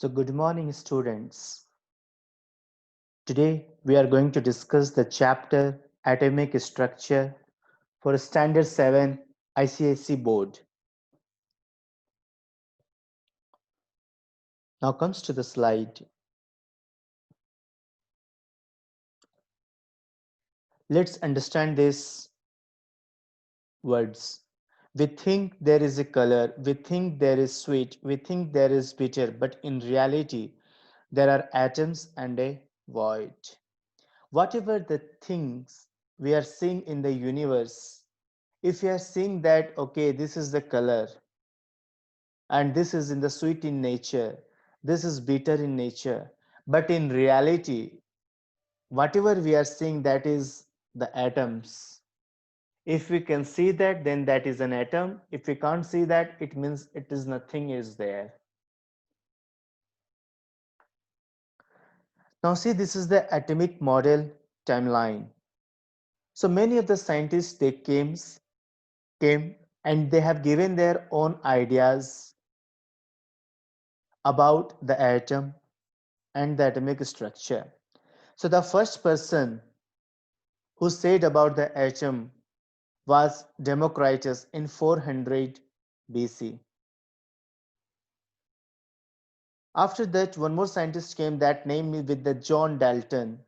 Good morning, students. Today, we are going to discuss the chapter Atomic Structure for Standard 7 ICSE Board. Now comes to the slide. Let's understand these words. We think there is a color, we think there is sweet, we think there is bitter, but in reality, there are atoms and a void. Whatever the things we are seeing in the universe, if you are seeing that, okay, this is the color, and this is in the sweet in nature, this is bitter in nature, but in reality whatever we are seeing, that is the atoms. If we can see that, then that is an atom. If we can't see that, it means it is nothing is there. Now see, this is the atomic model timeline. So many of the scientists, they came and they have given their own ideas about the atom and the atomic structure. So the first person who said about the atom was Democritus in 400 BC. After that, one more scientist came, that name with the John Dalton.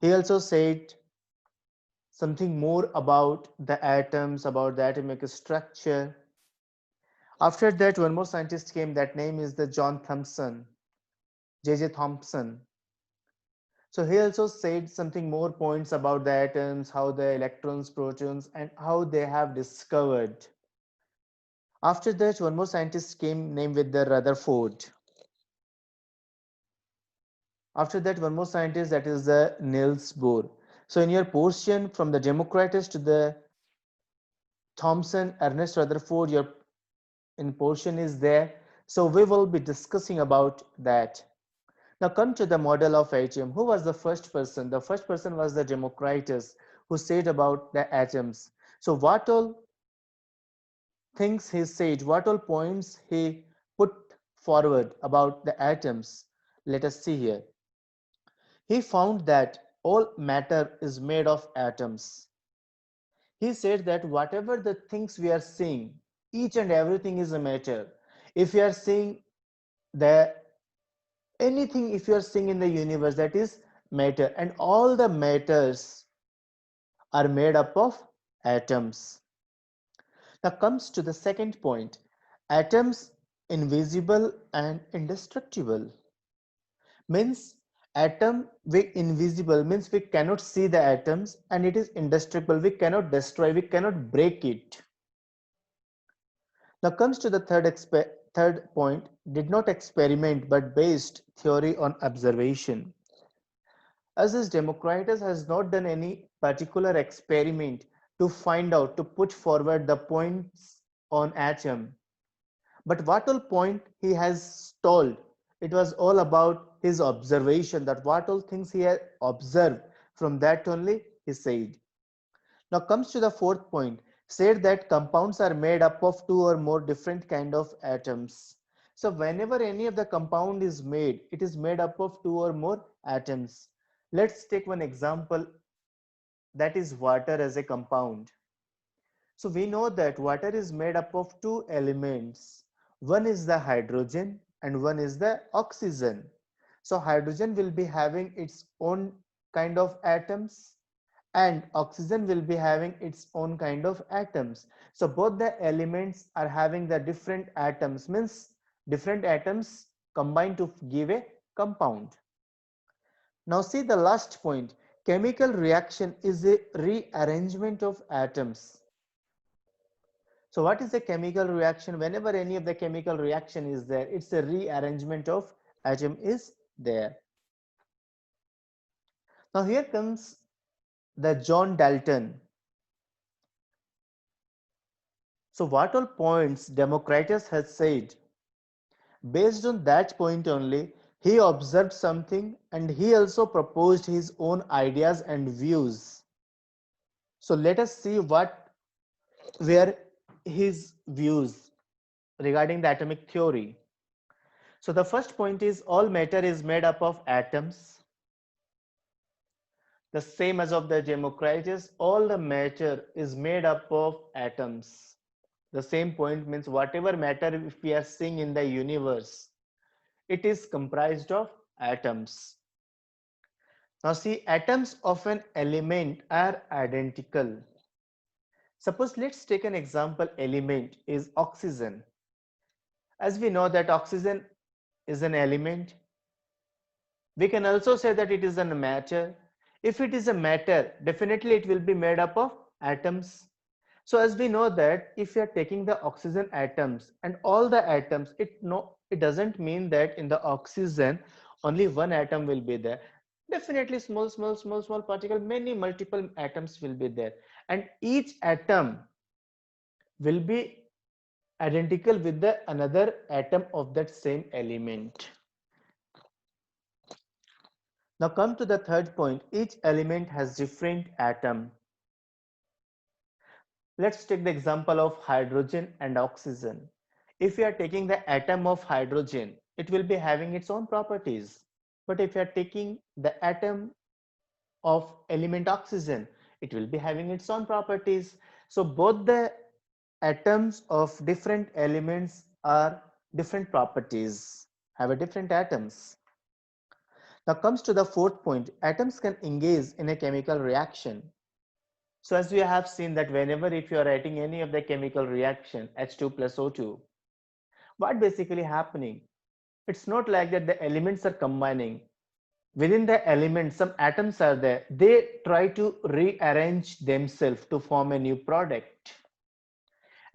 He also said something more about the atoms, about the atomic structure. After that, one more scientist came, that name is the John Thomson, J.J. Thomson. So he also said something more points about the atoms, how the electrons, protons, and how they have discovered. After that, one more scientist came named with the Rutherford. After that, one more scientist, that is the Niels Bohr. So in your portion from the Democritus to the Thomson, Ernest Rutherford, your in portion is there. So we will be discussing about that. Now come to the model of atom. Who was the first person? The first person was the Democritus, who said about the atoms. So what all things he said, what all points he put forward about the atoms? Let us see here. He found that all matter is made of atoms. He said that whatever the things we are seeing, each and everything is a matter. If you are seeing the anything, if you are seeing in the universe, that is matter, and all the matters are made up of atoms. Now comes to the second point. Atoms invisible and indestructible. Means atom, we invisible means we cannot see the atoms, and it is indestructible, we cannot destroy, we cannot break it. Now comes to the third point. Did not experiment but based theory on observation. As this Democritus has not done any particular experiment to find out, to put forward the points on atom, but what all point he has told, it was all about his observation, that what all things he had observed, from that only he said. Now comes to the fourth point, said that compounds are made up of two or more different kind of atoms. So whenever any of the compound is made, it is made up of two or more atoms. Let's take one example, that is water as a compound. So we know that water is made up of two elements. One is the hydrogen and one is the oxygen. So hydrogen will be having its own kind of atoms, and oxygen will be having its own kind of atoms. So both the elements are having the different atoms, means different atoms combined to give a compound. Now see the last point. Chemical reaction is a rearrangement of atoms. So what is a chemical reaction? Whenever any of the chemical reaction is there, it's a rearrangement of atom is there. Now here comes the John Dalton. So what all points Democritus has said, based on that point only, he observed something and he also proposed his own ideas and views. So let us see what were his views regarding the atomic theory. So the first point is all matter is made up of atoms. The same as of the Democritus, all the matter is made up of atoms. The same point means whatever matter if we are seeing in the universe, it is comprised of atoms. Now see, atoms of an element are identical. Suppose let's take an example element is oxygen. As we know that oxygen is an element, we can also say that it is a matter. If it is a matter, definitely it will be made up of atoms. So as we know that if you are taking the oxygen atoms and all the atoms, it doesn't mean that in the oxygen only one atom will be there. Definitely small particle, many multiple atoms will be there, and each atom will be identical with the another atom of that same element. Now come to the third point. Each element has different atom. Let's take the example of hydrogen and oxygen. If you are taking the atom of hydrogen, it will be having its own properties. But if you are taking the atom of element oxygen, it will be having its own properties. So both the atoms of different elements are different properties, have a different atoms. Now comes to the fourth point, atoms can engage in a chemical reaction. So as we have seen that whenever if you are writing any of the chemical reaction H2 plus O2, what basically happening? It's not like that the elements are combining. Within the element, some atoms are there. They try to rearrange themselves to form a new product.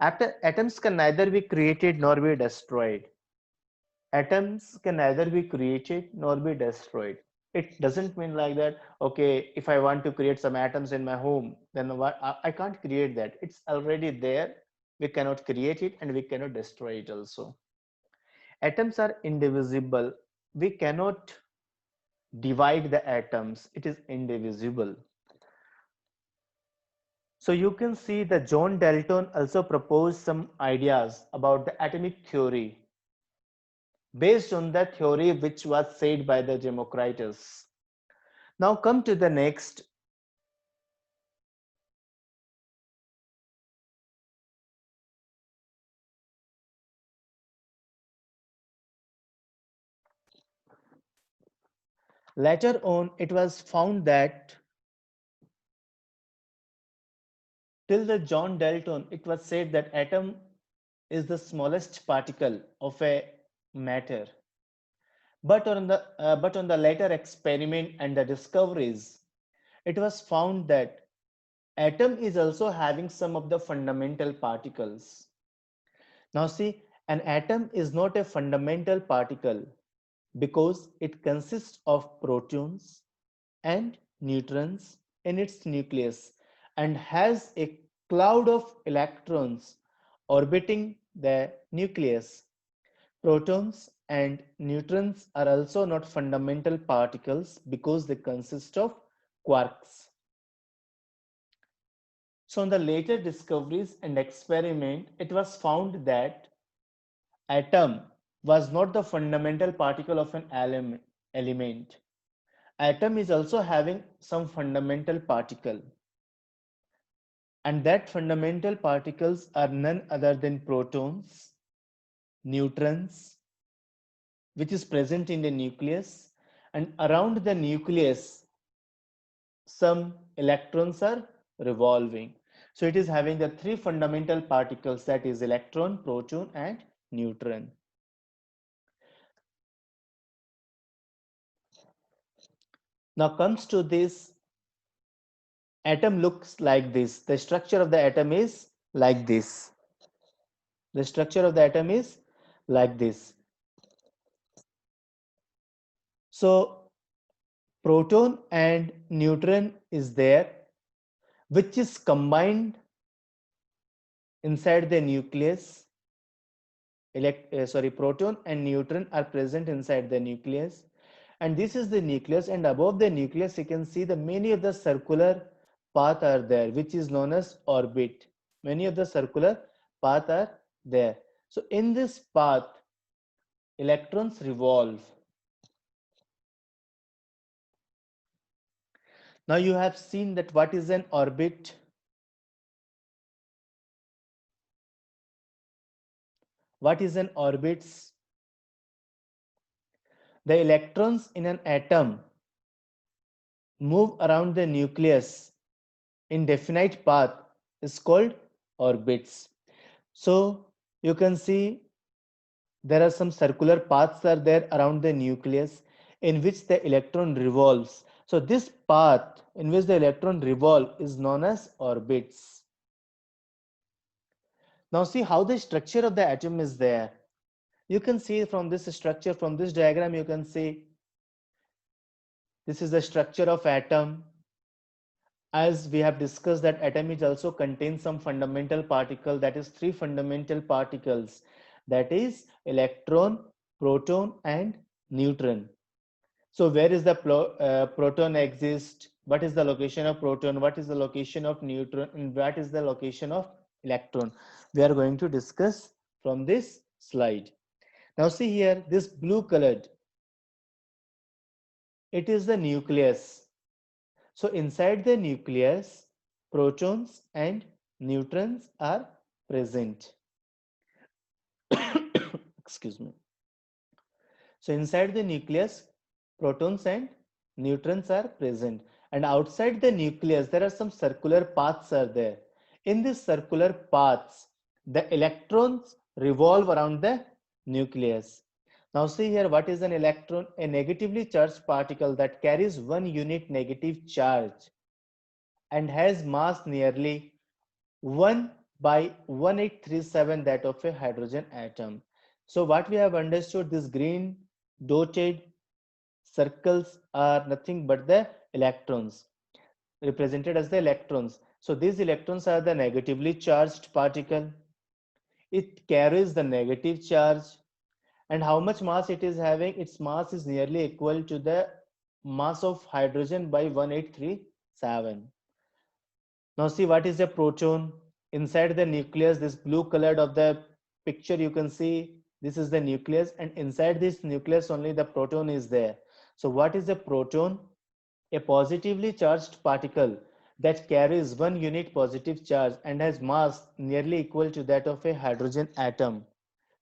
After atoms can neither be created nor be destroyed. Atoms can neither be created nor be destroyed. It doesn't mean like that, okay, if I want to create some atoms in my home, then what, I can't create that. It's already there. We cannot create it and we cannot destroy it also. Atoms are indivisible. We cannot divide the atoms. It is indivisible. So you can see that John Dalton also proposed some ideas about the atomic theory based on the theory which was said by the Democritus. Now come to the next. Later on, it was found that till the John Dalton, it was said that atom is the smallest particle of a matter. But on the later experiment and the discoveries, it was found that atom is also having some of the fundamental particles. Now see, an atom is not a fundamental particle because it consists of protons and neutrons in its nucleus and has a cloud of electrons orbiting the nucleus. Protons and neutrons are also not fundamental particles because they consist of quarks. So in the later discoveries and experiment, it was found that atom was not the fundamental particle of an element. Atom is also having some fundamental particle, and that fundamental particles are none other than protons, neutrons, which is present in the nucleus, and around the nucleus some electrons are revolving. So it is having the three fundamental particles, that is electron, proton and neutron. Now comes to this, atom looks like this. The structure of the atom is like this. The structure of the atom is like this. So proton and neutron is there, which is combined inside the nucleus. Proton and neutron are present inside the nucleus, and this is the nucleus, and above the nucleus you can see the many of the circular path are there, which is known as orbit. Many of the circular path are there. So in this path electrons revolve. Now you have seen that what is an orbit? What is an orbit? The electrons in an atom move around the nucleus in definite path is called orbits. So you can see there are some circular paths are there around the nucleus in which the electron revolves. So this path in which the electron revolve is known as orbits. Now see how the structure of the atom is there. You can see from this structure, from this diagram, you can see this is the structure of atom. As we have discussed that atom is also contains some fundamental particle, that is three fundamental particles, that is electron, proton and neutron. So where is the proton exist? What is the location of proton? What is the location of neutron? And what is the location of electron? We are going to discuss from this slide. Now see here, this blue colored, it is the nucleus. So inside the nucleus, protons and neutrons are present. Excuse me. So inside the nucleus, protons and neutrons are present. And outside the nucleus, there are some circular paths are there. In these circular paths, the electrons revolve around the nucleus. Now see here, what is an electron? A negatively charged particle that carries 1 unit negative charge and has mass nearly 1 by 1837 that of a hydrogen atom. So what we have understood, this green dotted circles are nothing but the electrons, represented as the electrons. So these electrons are the negatively charged particle. It carries the negative charge, and how much mass it is having? Its mass is nearly equal to the mass of hydrogen by 1837. Now see what is a proton. Inside the nucleus, this blue colored of the picture, you can see this is the nucleus, and inside this nucleus only the proton is there. So what is a proton? A positively charged particle that carries 1 unit positive charge and has mass nearly equal to that of a hydrogen atom.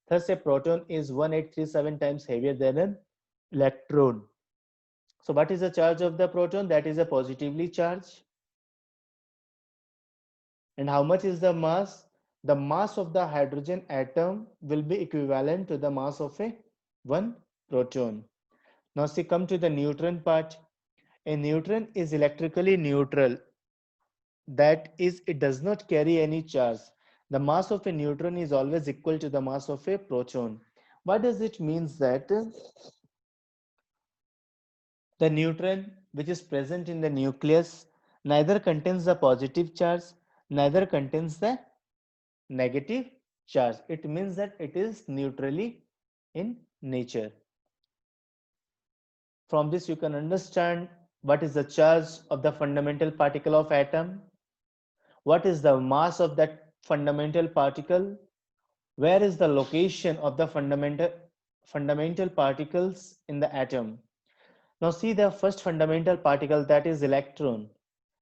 Thus a proton is 1837 times heavier than an electron. So what is the charge of the proton? That is a positively charged. And how much is the mass? The mass of the hydrogen atom will be equivalent to the mass of a one proton. Now see, come to the neutron part. A neutron is electrically neutral. That is, it does not carry any charge. The mass of a neutron is always equal to the mass of a proton. What does it means? That the neutron which is present in the nucleus neither contains the positive charge, neither contains the negative charge. It means that it is neutrally in nature. From this you can understand what is the charge of the fundamental particle of atom, what is the mass of that fundamental particle, where is the location of the fundamental particles in the atom. Now see the first fundamental particle, that is electron.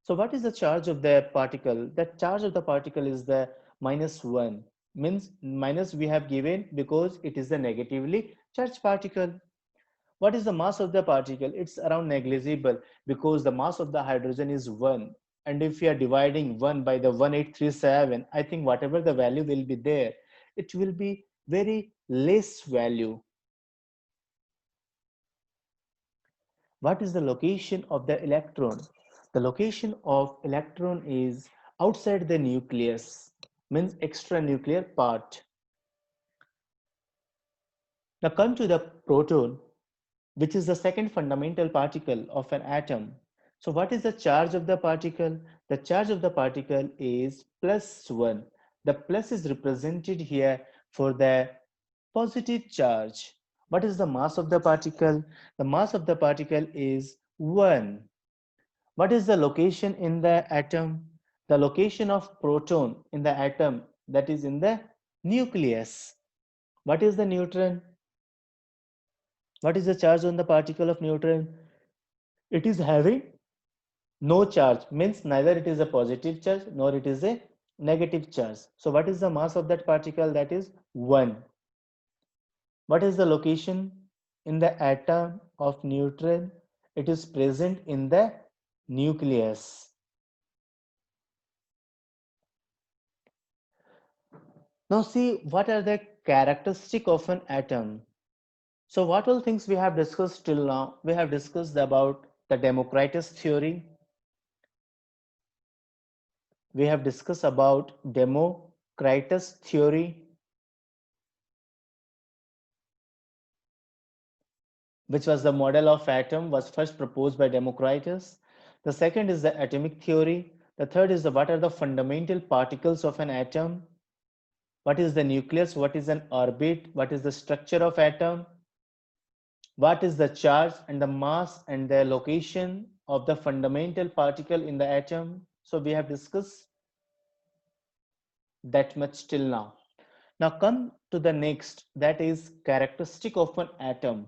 So what is the charge of the particle? The charge of the particle is the -1. Means minus we have given because it is a negatively charged particle. What is the mass of the particle? It's around negligible because the mass of the hydrogen is 1. And if we are dividing 1 by the 1837, I think whatever the value will be there, it will be very less value. What is the location of the electron? The location of electron is outside the nucleus, means extranuclear part. Now come to the proton, which is the second fundamental particle of an atom. So what is the charge of the particle? The charge of the particle is +1. The plus is represented here for the positive charge. What is the mass of the particle? The mass of the particle is 1. What is the location in the atom? The location of proton in the atom, that is in the nucleus. What is the neutron? What is the charge on the particle of neutron? It is having no charge, means neither it is a positive charge nor it is a negative charge. So what is the mass of that particle? That is 1. What is the location in the atom of neutron? It is present in the nucleus. Now see, what are the characteristic of an atom? So what all things we have discussed till now? We have discussed about the Democritus theory. We have discussed about Democritus theory, which was the model of atom, was first proposed by Democritus. The second is the atomic theory. The third is the what are the fundamental particles of an atom? What is the nucleus? What is an orbit? What is the structure of atom? What is the charge and the mass and the location of the fundamental particle in the atom? So we have discussed that much till now. Now come to the next, that is characteristic of an atom.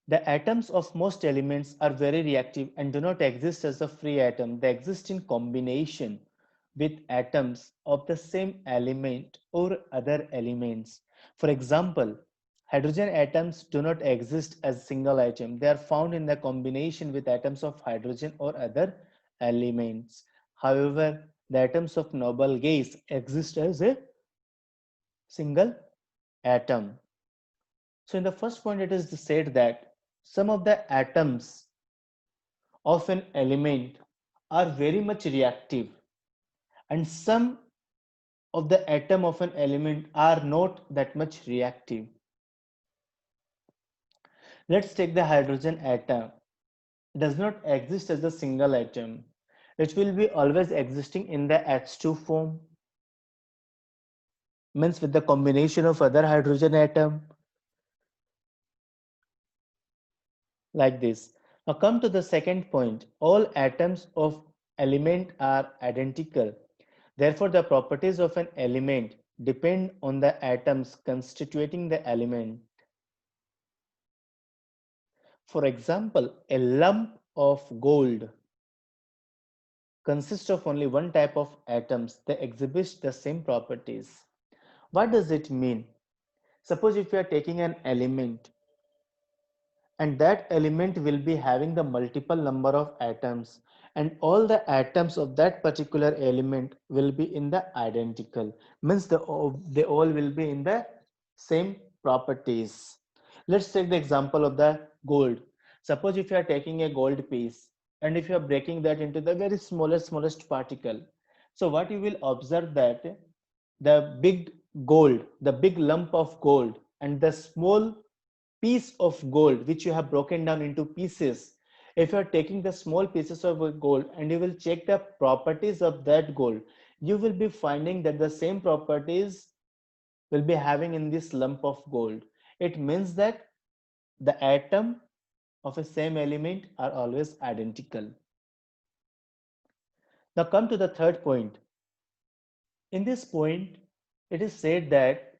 The atoms of most elements are very reactive and do not exist as a free atom. They exist in combination with atoms of the same element or other elements. For example, hydrogen atoms do not exist as single atom. They are found in the combination with atoms of hydrogen or other elements. However, the atoms of noble gas exist as a single atom. So in the first point, it is said that some of the atoms of an element are very much reactive and some of the atom of an element are not that much reactive. Let's take the hydrogen atom. It does not exist as a single atom. It will be always existing in the H2 form, means with the combination of other hydrogen atom, like this. Now come to the second point. All atoms of element are identical. Therefore, the properties of an element depend on the atoms constituting the element. For example, a lump of gold consists of only one type of atoms. They exhibit the same properties. What does it mean? Suppose if you are taking an element and that element will be having the multiple number of atoms and all the atoms of that particular element will be in the identical, means they all will be in the same properties. Let's take the example of the gold. Suppose if you are taking a gold piece and if you are breaking that into the very smallest particle, so what you will observe that the big gold, the big lump of gold and the small piece of gold which you have broken down into pieces, if you are taking the small pieces of gold and you will check the properties of that gold, you will be finding that the same properties will be having in this lump of gold. It means that the atom of a same element are always identical. Now come to the third point. In this point, it is said that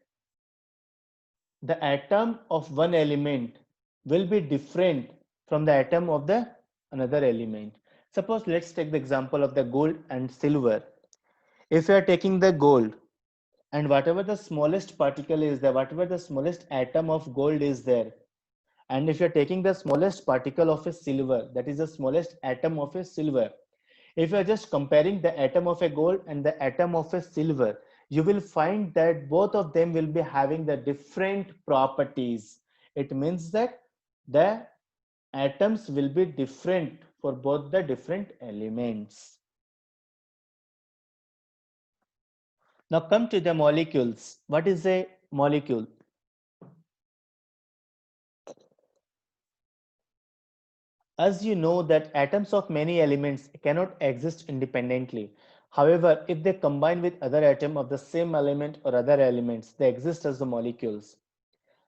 the atom of one element will be different from the atom of the another element. Suppose let's take the example of the gold and silver. If you are taking the gold and whatever the smallest particle is there, whatever the smallest atom of gold is there, and if you're taking the smallest particle of a silver, that is the smallest atom of a silver, if you're just comparing the atom of a gold and the atom of a silver, you will find that both of them will be having the different properties. It means that the atoms will be different for both the different elements. Now come to the molecules. What is a molecule? As you know that atoms of many elements cannot exist independently. However, if they combine with other atom of the same element or other elements, they exist as the molecules.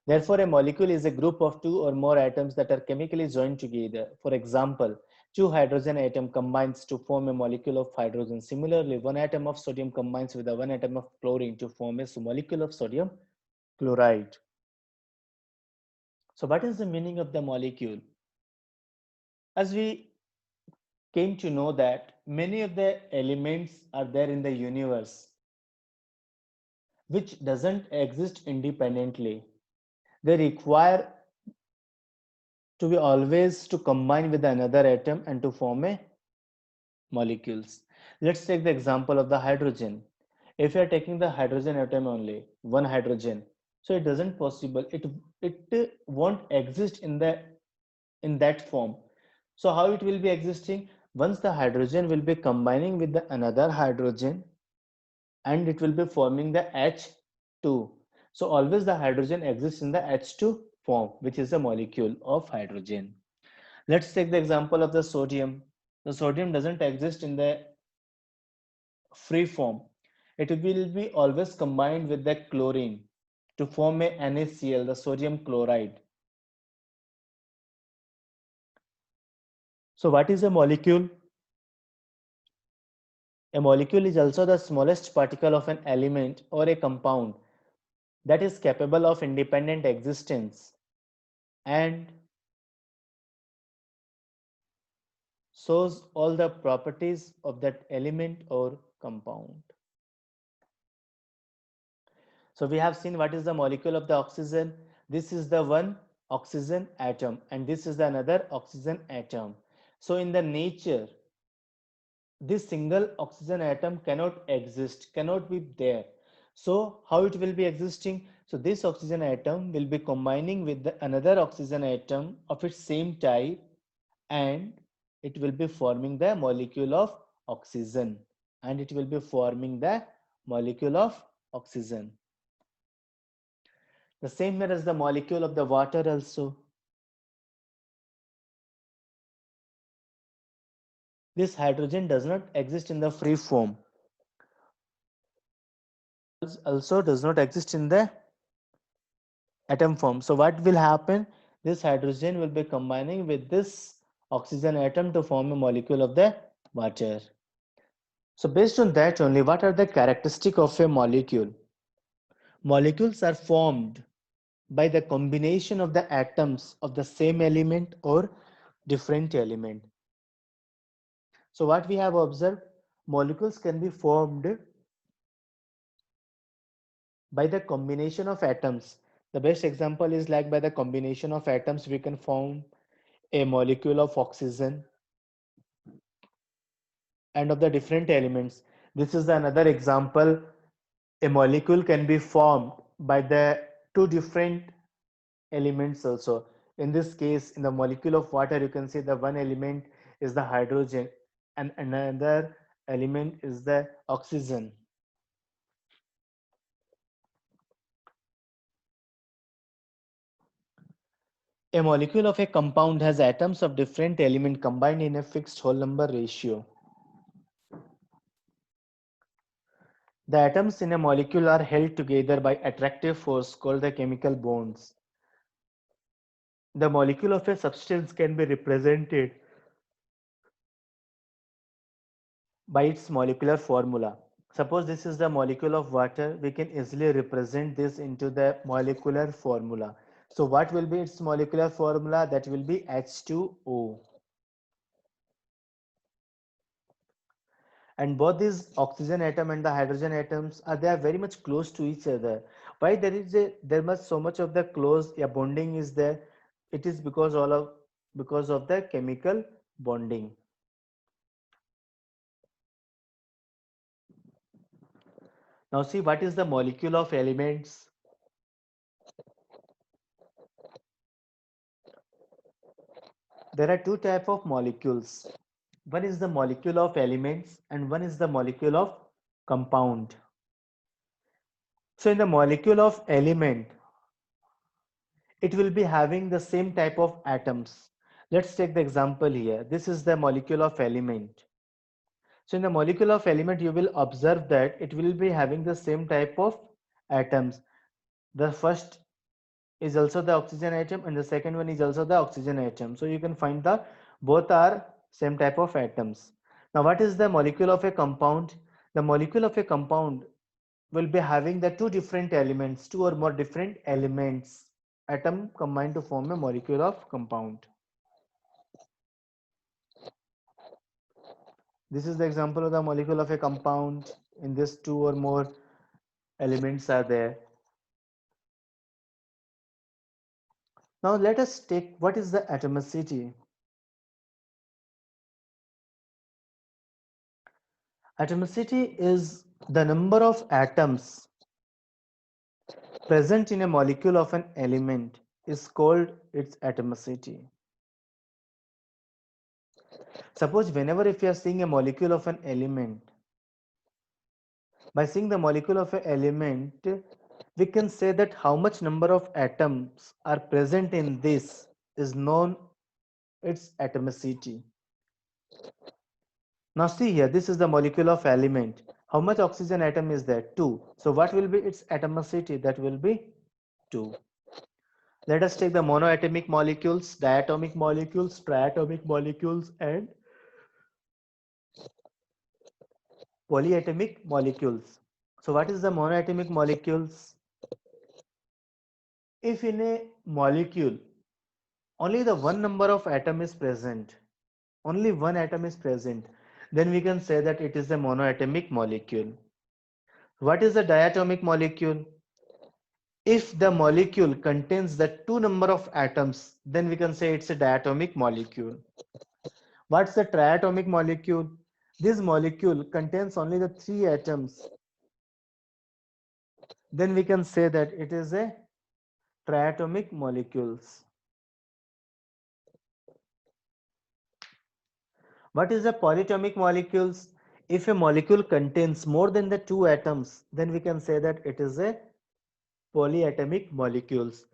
Therefore, a molecule is a group of two or more atoms that are chemically joined together. For example, two hydrogen atom combines to form a molecule of hydrogen. Similarly, one atom of sodium combines with one atom of chlorine to form a molecule of sodium chloride. So what is the meaning of the molecule? As we came to know that many of the elements are there in the universe which doesn't exist independently. They require to be always to combine with another atom and to form a molecules. Let's take the example of the hydrogen. If you are taking the hydrogen atom only, one hydrogen, so it doesn't possible. It won't exist in that form. So how it will be existing? Once the hydrogen will be combining with the another hydrogen and it will be forming the H2. So always the hydrogen exists in the H2 form, which is a molecule of hydrogen. Let's take the example of the sodium. The sodium doesn't exist in the free form. It will be always combined with the chlorine to form a NaCl, the sodium chloride. So what is a molecule? A molecule is also the smallest particle of an element or a compound that is capable of independent existence and shows all the properties of that element or compound. So we have seen what is the molecule of the oxygen. This is the one oxygen atom and this is the another oxygen atom. So in the nature, this single oxygen atom cannot exist, cannot be there. So how it will be existing? So this oxygen atom will be combining with another oxygen atom of its same type and it will be forming the molecule of oxygen and it will be forming the molecule of oxygen. The same here as the molecule of the water also. This hydrogen does not exist in the free form. Also does not exist in the atom form. So what will happen? This hydrogen will be combining with this oxygen atom to form a molecule of the water. So based on that only, what are the characteristics of a molecule? Molecules are formed by the combination of the atoms of the same element or different element. So what we have observed, molecules can be formed by the combination of atoms. The best example is like by the combination of atoms, we can form a molecule of oxygen and of the different elements. This is another example. A molecule can be formed by the two different elements also. In this case, in the molecule of water, you can see the one element is the hydrogen and another element is the oxygen. A molecule of a compound has atoms of different element combined in a fixed whole number ratio. The atoms in a molecule are held together by attractive force called the chemical bonds. The molecule of a substance can be represented by its molecular formula. Suppose this is the molecule of water, we can easily represent this into the molecular formula. So what will be its molecular formula? That will be H2O. And both these oxygen atom and the hydrogen atoms are they are very much close to each other. Why there must so much of the close bonding is there? It is because of the chemical bonding. Now see what is the molecule of elements. There are two types of molecules. One is the molecule of elements and one is the molecule of compound. So in the molecule of element, it will be having the same type of atoms. Let's take the example here. This is the molecule of element. So in the molecule of element, you will observe that it will be having the same type of atoms. The first is also the oxygen atom and the second one is also the oxygen atom. So you can find the both are same type of atoms. Now what is the molecule of a compound? The molecule of a compound will be having the two different elements, two or more different elements, atom combined to form a molecule of compound. This is the example of the molecule of a compound. In this, two or more elements are there. Now let us take what is the atomicity. Atomicity is the number of atoms present in a molecule of an element is called its atomicity. Suppose whenever if you are seeing a molecule of an element, by seeing the molecule of an element, we can say that how much number of atoms are present in this is known its atomicity. Now see here, this is the molecule of element. How much oxygen atom is there? 2. So what will be its atomicity? That will be 2. Let us take the monoatomic molecules, diatomic molecules, triatomic molecules, and polyatomic molecules. So what is the monoatomic molecules? If in a molecule only the one number of atom is present, only one atom is present, then we can say that it is a monoatomic molecule. What is the diatomic molecule? If the molecule contains the two number of atoms, then we can say it's a diatomic molecule. What's the triatomic molecule? This molecule contains only the three atoms. Then we can say that it is a triatomic molecules. What is the polyatomic molecules? If a molecule contains more than the two atoms, then we can say that it is a polyatomic molecules.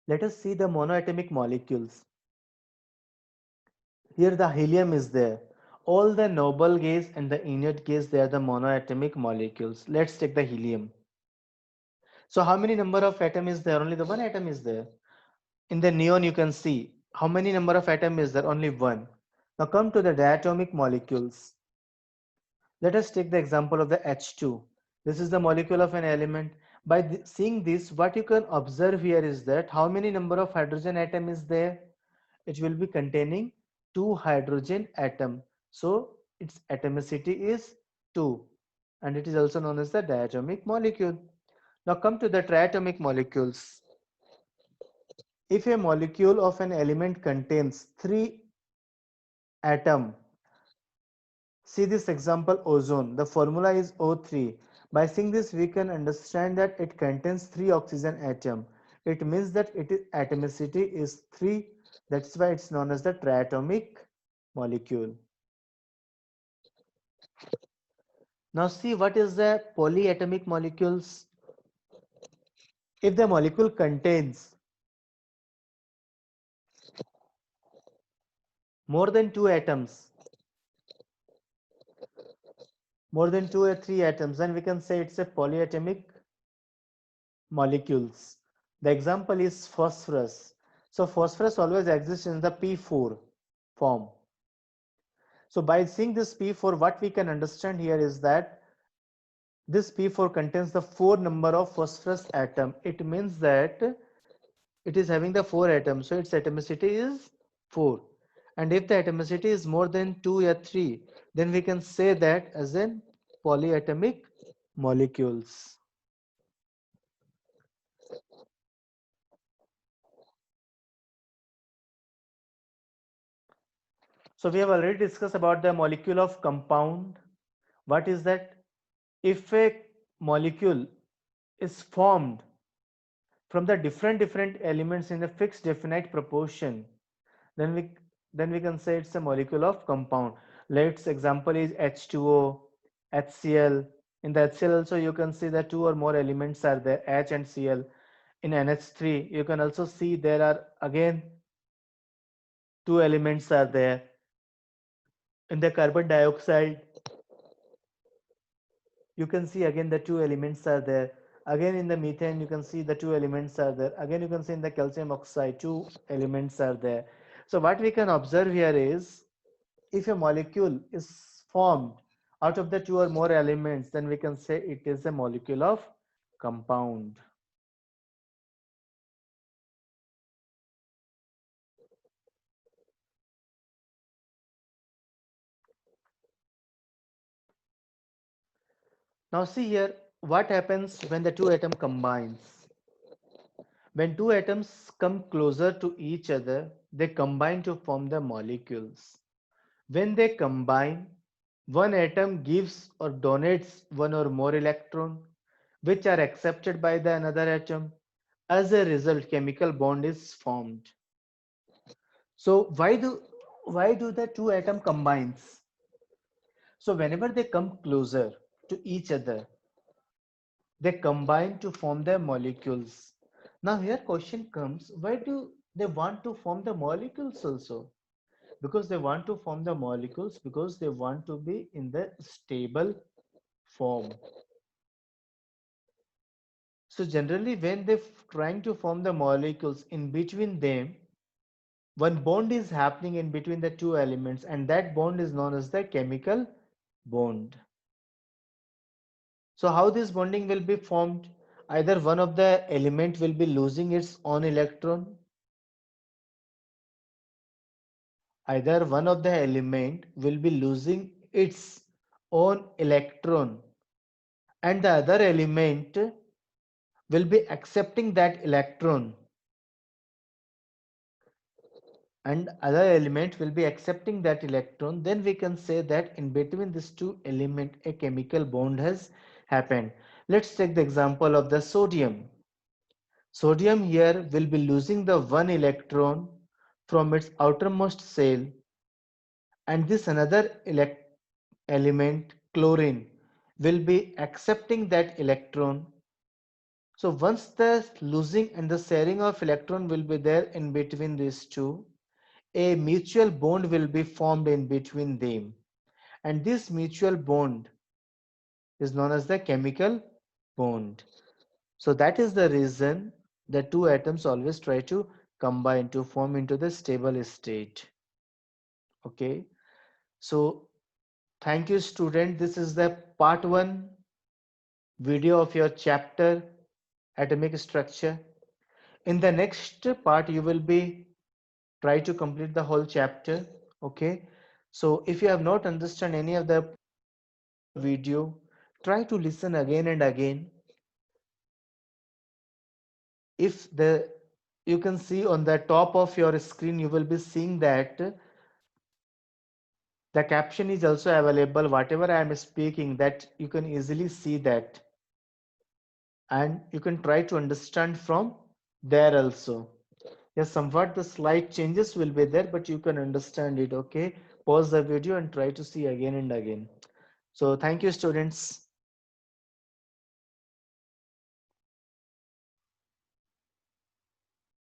Let us see the monoatomic molecules. Here the helium is there. All the noble gas and the inert gas, they are the monoatomic molecules. Let's take the helium. So how many number of atom is there? Only the one atom is there. In the neon you can see how many number of atom is there? Only one. Now come to the diatomic molecules. Let us take the example of the H2. This is the molecule of an element. By seeing this, what you can observe here is that how many number of hydrogen atom is there? It will be containing two hydrogen atom. So its atomicity is 2, and it is also known as the diatomic molecule. Now come to the triatomic molecules. If a molecule of an element contains 3 atom, see this example ozone, the formula is O3. By seeing this we can understand that it contains 3 oxygen atom. It means that its atomicity is 3. That's why it's known as the triatomic molecule. Now see what is the polyatomic molecules. If the molecule contains more than 2 atoms, more than 2 or 3 atoms, then we can say it's a polyatomic molecules. The example is phosphorus. So phosphorus always exists in the P4 form. So by seeing this P4, what we can understand here is that this P4 contains the 4 number of phosphorus atom. It means that it is having the 4 atoms, so its atomicity is 4. And if the atomicity is more than 2 or 3, then we can say that as in polyatomic molecules. So we have already discussed about the molecule of compound. What is that? If a molecule is formed from the different elements in a fixed definite proportion, then we can say it's a molecule of compound. Let's example is H2O, HCl. In the HCl also you can see that 2 or more elements are there, H and Cl. In NH3 you can also see there are again 2 elements are there. In the carbon dioxide you can see again the 2 elements are there. Again in the methane you can see the 2 elements are there. Again you can see in the calcium oxide 2 elements are there. So what we can observe here is if a molecule is formed out of the two or more elements, then we can say it is a molecule of compound. Now see here, what happens when the two atom combines? When two atoms come closer to each other, they combine to form the molecules. When they combine, one atom gives or donates one or more electron, which are accepted by the another atom. As a result, chemical bond is formed. So why do the two atom combines? So whenever they come closer to each other, they combine to form their molecules. Now here question comes, why do they want to form the molecules also? Because they want to form the molecules because they want to be in the stable form. So generally when they trying to form the molecules, in between them one bond is happening in between the two elements, and that bond is known as the chemical bond. So how this bonding will be formed? Either one of the element will be losing its own electron, either one of the element will be losing its own electron, and the other element will be accepting that electron, and other element will be accepting that electron. Then we can say that in between these two elements a chemical bond has happened. Let's take the example of the sodium. Sodium here will be losing the one electron from its outermost shell, and this another element, chlorine, will be accepting that electron. So once the losing and the sharing of electron will be there in between these two, a mutual bond will be formed in between them, and this mutual bond is known as the chemical bond. So that is the reason the two atoms always try to combine to form into the stable state. Okay, so thank you student, this is the part 1 video of your chapter atomic structure. In the next part you will be try to complete the whole chapter. Okay, so if you have not understand any of the video, try to listen again and again. If the you can see on the top of your screen, you will be seeing that the caption is also available. Whatever I am speaking, that you can easily see that, and you can try to understand from there also. Yes, somewhat the slide changes will be there, but you can understand it. Okay, pause the video and try to see again and again. So thank you students.